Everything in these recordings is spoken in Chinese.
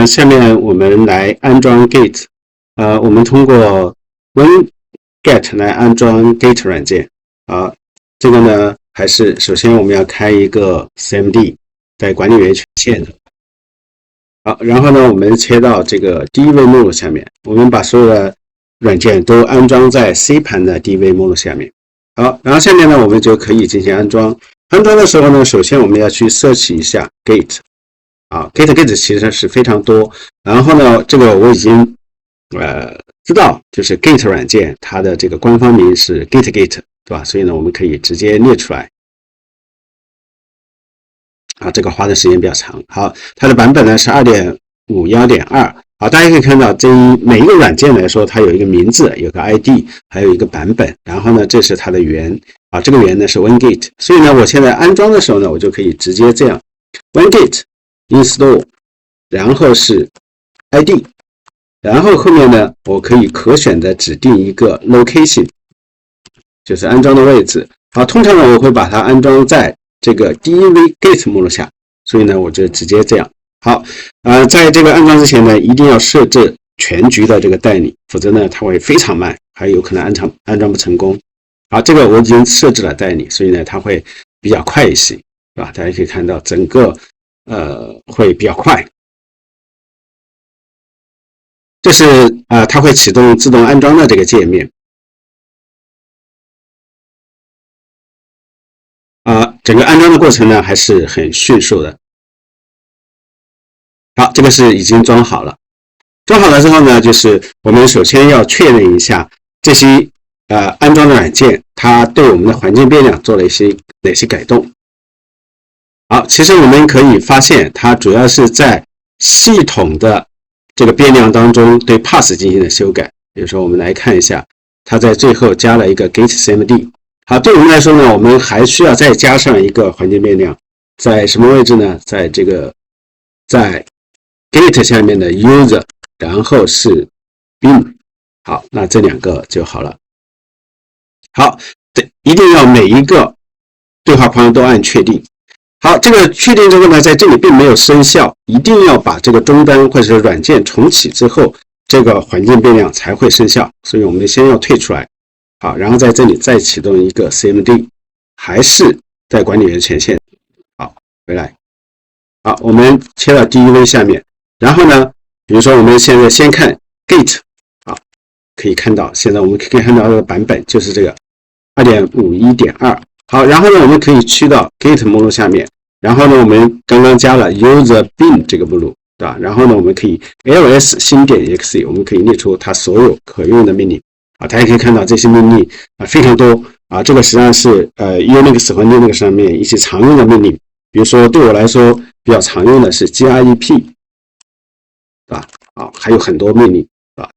下面我们来安装 Git。我们通过 winget 来安装 Git 软件。这个呢，还是首先我们要开一个 CMD， 在管理员权限的。好，然后呢，我们切到这个 DV 目录下面，我们把所有的软件都安装在 C 盘的 DV 目录下面。好，然后下面呢，我们就可以进行安装。安装的时候呢，首先我们要去 search 一下 Git。Git 其实是非常多，然后呢，这个我已经知道，就是 Git 软件它的这个官方名是 Git， 对吧？所以呢，我们可以直接列出来。这个花的时间比较长。好，它的版本呢是 2.51.2。好，大家可以看到，每一个软件来说，它有一个名字，有个 ID， 还有一个版本。然后呢，这是它的源。这个源呢是 winget。所以呢，我现在安装的时候呢，我就可以直接这样 winget install， 然后是 ID， 然后后面呢，我可以可选的指定一个 location， 就是安装的位置。好，通常呢，我会把它安装在这个 DV Git 目录下，所以呢，我就直接这样。好，在这个安装之前呢，一定要设置全局的这个代理，否则呢，它会非常慢，还有可能安装不成功。好，这个我已经设置了代理，所以呢，它会比较快一些，是吧？大家可以看到整个会比较快。这是它会启动自动安装的这个界面。整个安装的过程呢还是很迅速的。好，这个是已经装好了。装好了之后呢，就是我们首先要确认一下这些安装的软件，它对我们的环境变量做了哪些改动。好，其实我们可以发现，它主要是在系统的这个变量当中对 path 进行了修改。比如说，我们来看一下，它在最后加了一个 git cmd。好，对我们来说呢，我们还需要再加上一个环境变量，在什么位置呢？在 git 下面的 user， 然后是 bin。好，那这两个就好了。好，一定要每一个对话框都按确定。好，这个确定之后呢，在这里并没有生效，一定要把这个终端或者是软件重启之后，这个环境变量才会生效。所以我们先要退出来。好，然后在这里再启动一个 CMD， 还是在管理员权限。好，回来。好，我们切到 DEV 下面，然后呢，比如说我们现在先看 Git， 好，可以看到现在我们可以看到这个版本就是这个 2.51.2。好，然后呢，我们可以去到 Git 目录下面，然后呢，我们刚刚加了 user bin 这个目录，对吧？然后呢，我们可以 ls 新点 exe， 我们可以列出它所有可用的命令。大家可以看到这些命令非常多这个实际上是Unix 和 Linux 上面一些常用的命令。比如说对我来说比较常用的是 grep， 对吧？还有很多命令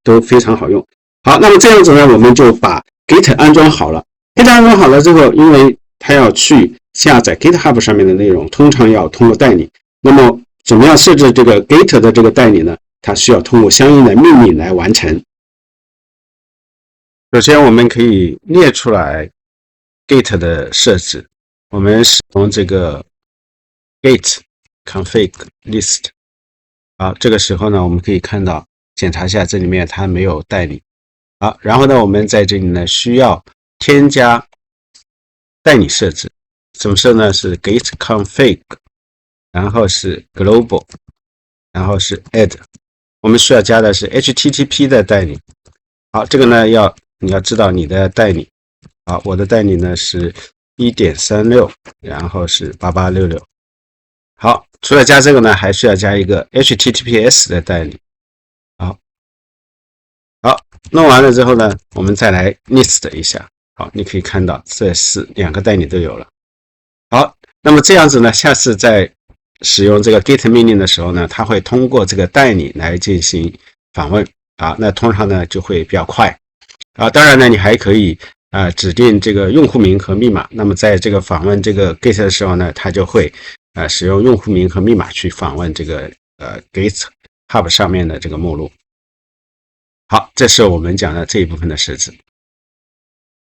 都非常好用。好，那么这样子呢，我们就把 Git 安装好了。Git 安装好了之后，因为它要去下载 GitHub 上面的内容，通常要通过代理。那么怎么样设置这个 Git 的这个代理呢？它需要通过相应的命令来完成。首先我们可以列出来 Git 的设置，我们使用这个 git config list。好，这个时候呢，我们可以看到检查一下这里面它没有代理。好，然后呢，我们在这里呢需要添加代理设置，怎么设呢？是 git config， 然后是 global， 然后是 add。我们需要加的是 HTTP 的代理。好，这个呢你要知道你的代理。好，我的代理呢是 1.36， 然后是8866。好，除了加这个呢，还需要加一个 HTTPS 的代理。好，弄完了之后呢，我们再来 list 一下。好，你可以看到这是两个代理都有了。好，那么这样子呢，下次在使用这个 git 命令的时候呢，它会通过这个代理来进行访问。那通常呢就会比较快。当然呢，你还可以指定这个用户名和密码。那么在这个访问这个 Git 的时候呢，它就会使用用户名和密码去访问这个GitHub 上面的这个目录。好，这是我们讲的这一部分的设置。